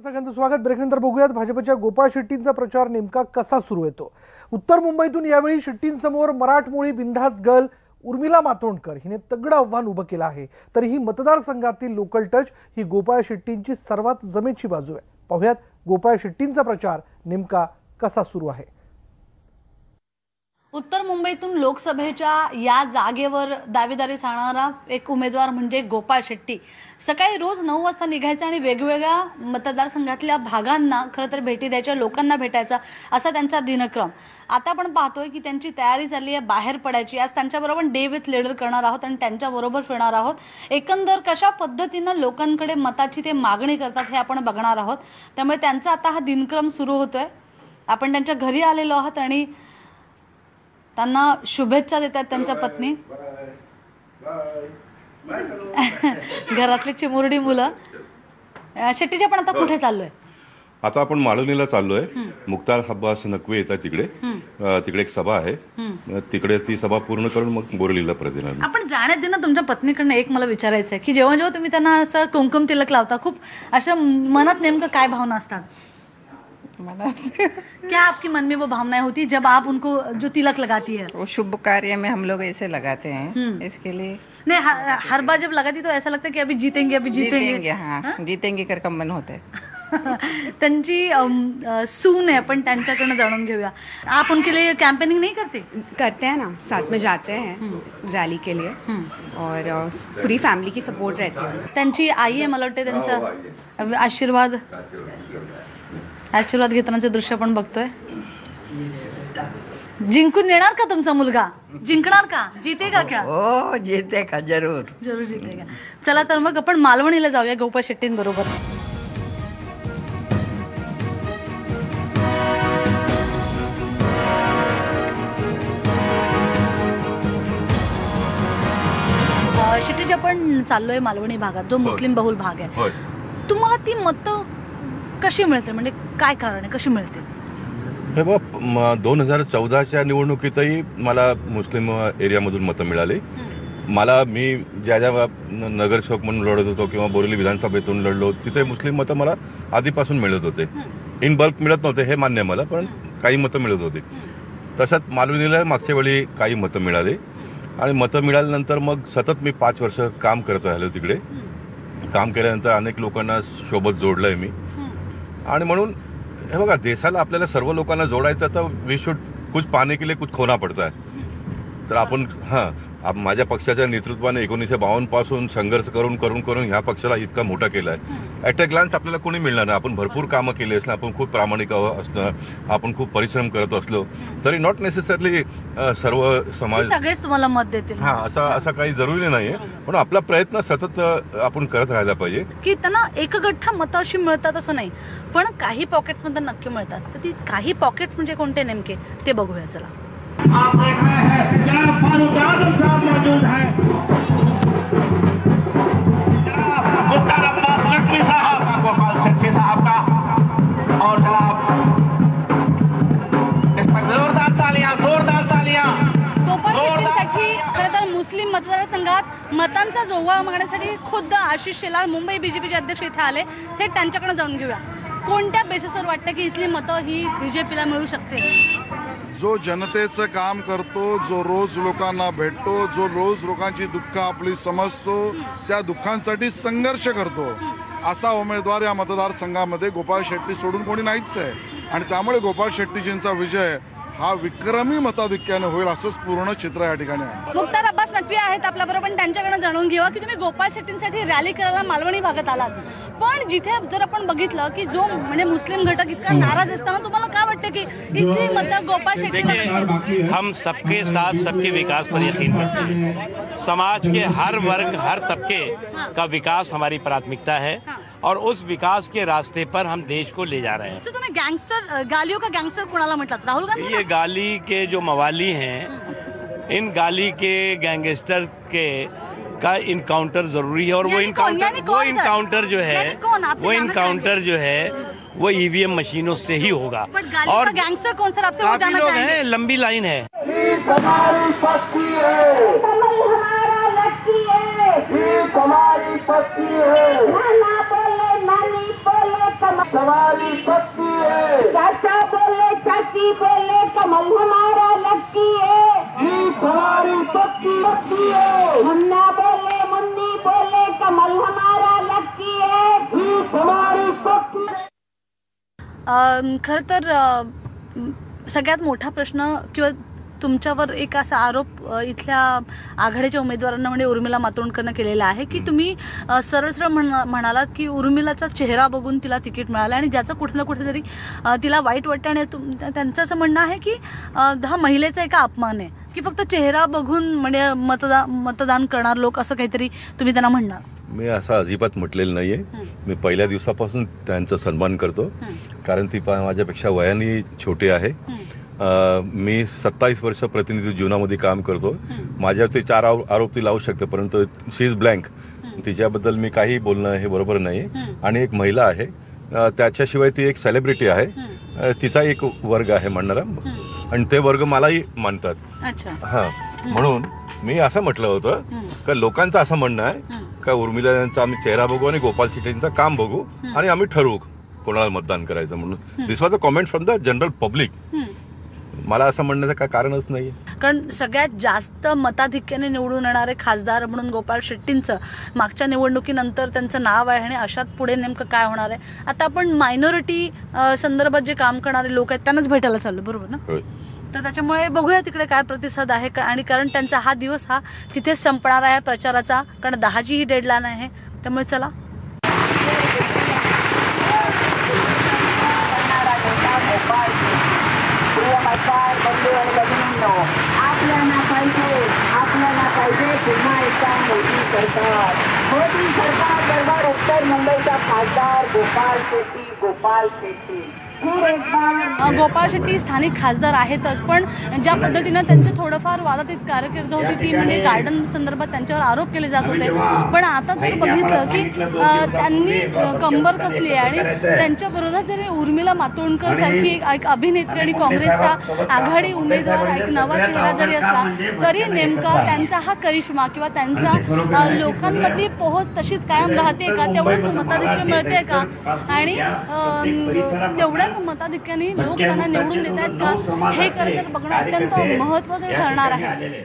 सगळ्यांचं स्वागत। ब्रेकनंतर बघूयात भाजपच्या गोपाळ शेट्टींचा प्रचार नेमका कसा सुरू येतो। उत्तर मुंबईतून यावेळी शेट्टींसमोर मराठमोळी बिनधास्त गर्ल उर्मिला मातोंडकर हिने तगडं आव्हान उभं केलं आहे। तरीही मतदारसंघातील लोकल टच ही गोपाळ शेट्टींची सर्वात जमेची बाजू आहे। पाहूयात गोपाळ शेट्टींचा प्रचार नेमका कसा सुरू आहे। उत्तर मुंबईतून लोकसभेच्या या जागेवर दावेदारी सांगणारा एक उमेदवार म्हणजे गोपाळ शेट्टी। सकाळी रोज 9 वाजता निघायचं आणि वेगवेगळ्या मतदारसंघातल्या भागांना खरं तर भेटी द्यायच्या, लोकांना भेटायचा असा त्यांचा दिनक्रम। आता आपण पाहतोय की त्यांची तयारी चालली आहे बाहेर पडायची। आज त्यांच्याबरोबर डे विथ लीडर करणार आहोत आणि त्यांच्याबरोबर फिरणार आहोत। एकंदर कशा पद्धतीनं लोकांकडे मताची ते मागणी करतात हे आपण बघणार आहोत। त्यामुळे त्यांचा आता हा दिनक्रम सुरू होतोय। आपण त्यांच्या घरी आलेलो आहोत आणि त्यांना शुभेच्छा देतात त्यांच्या पत्नी, घरातली चिमुरडी मुलं। शेट्टीजी आपण आता कुठे चाललोय? आता आपण माळवणीला चाललोय। मुख्तार अब्बास नकवी येतात तिकडे। तिकडे एक सभा आहे, तिकडे ती सभा पूर्ण करून मग बोरिवलीला परत येणार। आपण जाण्यात तुमच्या पत्नीकडनं एक मला विचारायचं आहे की जेव्हा जेव्हा तुम्ही त्यांना असं कुमकुम तिलक लावता, खूप असं मनात नेमकं काय भावना असतात? क्या आपकी मन में वो भावनाएं होती जब आप उनको जो तिलक लगाती है? वो शुभ कार्य में हम लोग ऐसे लगाते हैं, इसके लिए नहीं हर बार जब लगाती तो ऐसा लगता है कि अभी जीतेंगे अभी जीतेंगे। हाँ, जीतेंगे कर मन होता है। त्यांची सून है, पण त्यांच्याकडनं जाणून घेऊया। आप उनके लिए कैंपेनिंग नहीं करते? करते हैं ना, साथ में जाते हैं रैली के लिए और पूरी फैमिली की सपोर्ट रहती है। त्यांची आई आहे, मला वाटतं त्यांचा आशीर्वाद घेतानाचे दृश्य पण बघतोय। जिंकून येणार का तुमचा मुलगा? जिंकणार का? जीतेगा क्या? ओ जीतेगा, जरूर जरूर जीतेगा। चला तर मग आपण मालवणीला जाऊया गोपाळ शेट्टींबरोबर। शेट्टीजी आपण चाललोय मालवणी भागात, जो मुस्लिम बहुल भाग आहे। तुम्हाला ती मतं कशी मिळते, म्हणजे काय कारण आहे, कशी मिळते? हे बघ, 2014च्या निवडणुकीतही मला मुस्लिम एरियामधून मतं मिळाली। मी ज्या नगरसेवक म्हणून लढत होतो किंवा बोरिवली विधानसभेतून लढलो, तिथे मुस्लिम मतं मला आधीपासून मिळत होते। इन बल्क मिळत नव्हते हे मान्य मला, पण काही मतं मिळत होती। तसंच मालवणीला मागच्या वेळी काही मतं मिळाली आणि मतं मिळाल्यानंतर मग सतत मी 5 वर्ष काम करत राहिलो तिकडे। काम केल्यानंतर अनेक लोकांना सोबत जोडलंय मी। आणि म्हणून हे बघा, देशाला आपल्याला सर्व लोकांना जोडायचं तर वी शुड कुछ पाने के लिए कुछ खोना पडता है। तर आपण माझ्या पक्षाच्या नेतृत्वाने 1952 पासून संघर्ष करून करून करून ह्या पक्षाला इतका मोठा केला आहे। ॲट अ ग्लान्स आपल्याला कोणी मिळणार नाही। आपण भरपूर कामं केली असणं, आपण खूप प्रामाणिक असणं, आपण खूप परिश्रम करत असलो तरी नॉट नेसेसरली सर्व समाज सगळेच तुम्हाला मत देतील असं काही जरुरी नाही आहे। पण आपला प्रयत्न सतत आपण करत राहायला पाहिजे। की त्यांना एकगठ्ठा मतं अशी मिळतात असं नाही, पण काही पॉकेट्समध्ये नक्की मिळतात। तर ती काही पॉकेट म्हणजे कोणते नेमके ते बघूया। चला, आप देख रहे हैं जनाब फारूक आजम साहब मौजूद हैं, जनाब मुख्तार अब्बास नकवी साहब, गोपाल शेट्टी साहब का, और जनाब इस पर जोरदार तालियां, जोरदार तालियां। गोपाळ शेट्टींसाठी खरं तर मुस्लिम मतदारसंघात मतांचा जोगवा मागण्यासाठी खुद्द आशिष शेलार, मुंबई बीजेपीचे अध्यक्ष इथे आले। थेट त्यांच्याकडे जाऊन घेऊया, कोणत्या बेसिसवर वाटतं की इथली मतं ही बीजेपीला मिळू शकते? जो जनतेचं काम करतो, जो रोज लोकांना भेटतो, जो रोज लोकांची दुःख आपली समजतो, त्या दुःखांसाठी संघर्ष करतो, असा उमेदवार या मतदारसंघामध्ये गोपाळ शेट्टी सोडून कोणी नाहीच आहे। आणि त्यामुळे गोपाळ शेट्टीजींचा विजय हा विक्रमी मताधिक्याने होईल असंच पूर्ण चित्र या ठिकाणी आहे। मुख्तार अब्बास नकवी आहेत आपल्याबरोबर, त्यांच्याकडे जाणून घेऊया की तुम्ही गोपाळ शेट्टींसाठी रॅली करायला मालवणी भागात आलात, पण जिथे जर आपण बघितलं की जो म्हणजे मुस्लिम घटक इतका नाराज असताना तुम्हाला काय वाटतं की इतली मतं गोपाळ शेट्टीला? हम सबके साथ सबके विकास पर यकीन करते हैं। समाज के हर वर्ग हर तबके का विकास हमारी प्राथमिकता है और उस विकास के रास्ते पर हम देश को ले जा रहे हैं। तो तुम्हें गैंगस्टर, गालियों का गैंगस्टर कुणाला म्हटलात? राहुल गांधी? ये गाली के जो मवाली हैं, इन गाली के गैंगस्टर के का इनकाउंटर जरूरी है। और वो इनकाउंटर जो है वो ईवीएम मशीनों से ही होगा। और गैंगस्टर कौन सर आपसे वो जानना लोग हैं, लंबी लाइन है। चाचा बोले चाची बोले कमल हमारा लक्की है, मुन्ना बोले मुन्नी बोले कमल हमारा लक्की है, खरं तर सगळ्यात मोठा प्रश्न किंवा तुमच्यावर एक असा आरोप इथल्या आघाडीच्या उमेदवारांना म्हणजे उर्मिला मातोंडकरनं केलेला आहे की तुम्ही सरळ सरळ म्हणालात की उर्मिलाचा चेहरा बघून तिला तिकीट मिळालं आणि ज्याचं कुठे ना कुठेतरी तिला वाईट वाटतं आणि त्यांचं असं म्हणणं आहे की हा महिलेचा एका अपमान आहे की फक्त चेहरा बघून म्हणजे मतदान करणार लोक असं काहीतरी तुम्ही त्यांना म्हणणार. मी असं अजिबात म्हटलेलं नाही आहे. मी पहिल्या दिवसापासून त्यांचा सन्मान करतो कारण ती माझ्यापेक्षा वयाने छोटी आहे. मी 27 वर्ष प्रतिनिधी जीवनामध्ये काम करतो. माझ्यावरती 4 आरोप ती लावू शकते परंतु शी इज ब्लँक. तिच्याबद्दल मी काही बोलणं हे बरोबर नाही. आणि एक महिला आहे त्याच्याशिवाय ती एक सेलिब्रिटी आहे. तिचा एक वर्ग आहे म्हणणारा आणि ते वर्ग मलाही मानतात. हां म्हणून मी असं म्हटलं होतं का लोकांचं असं म्हणणं आहे का उर्मिलांचा आम्ही चेहरा बघू आणि गोपाल शेट्टींचं काम बघू आणि आम्ही ठरवू कोणाला मतदान करायचं म्हणून. This was a comment from the general public. मला असं म्हणण्याचं काय कारणच नाही. कारण सगळ्यात जास्त मताधिक्याने निवडून येणारे खासदार म्हणून गोपाळ शेट्टींचं मागच्या निवडणुकीनंतर त्यांचं नाव आहे आणि अशात पुढे नेमकं काय होणार आहे. आता आपण मायनॉरिटी संदर्भात जे काम करणारे लोक आहेत त्यांनाच भेटायला चाललो बरोबर ना. तर त्याच्यामुळे बघूया तिकडे काय प्रतिसाद आहे आणि कारण त्यांचा हा दिवस हा तिथेच संपणार आहे प्रचाराचा कारण 10ची ही डेडलाईन आहे. त्यामुळे चला आपल्याला पाहिजे पुन्हा एकदा मोदी सरकार बरोबर उत्तर मुंबईचा खासदार गोपाळ शेट्टी गोपाळ शेट्टी स्थानिक खासदार आहेतच पण ज्या पद्धतीनं त्यांचं थोडंफार वादातीत कारकीर्द होती ती म्हणजे गार्डन संदर्भात त्यांच्यावर आरोप केले जात होते. पण आता जर बघितलं की त्यांनी कंबर कसली आहे आणि त्यांच्या विरोधात जरी उर्मिला मातोंडकर सारखी एक अभिनेत्री आणि काँग्रेसचा आघाडी उमेदवार एक नवा चेहरा जरी असला तरी नेमका त्यांचा हा करिश्मा किंवा त्यांचा लोकांमधली पोहोच तशीच कायम राहते का, तेवढंच मताधिक्य मिळते का आणि तेवढ्याच मताधिक्याने लोक त्यांना निवडून देत आहेत का हे खरं तर बघणं अत्यंत महत्त्वाचं ठरणार आहे.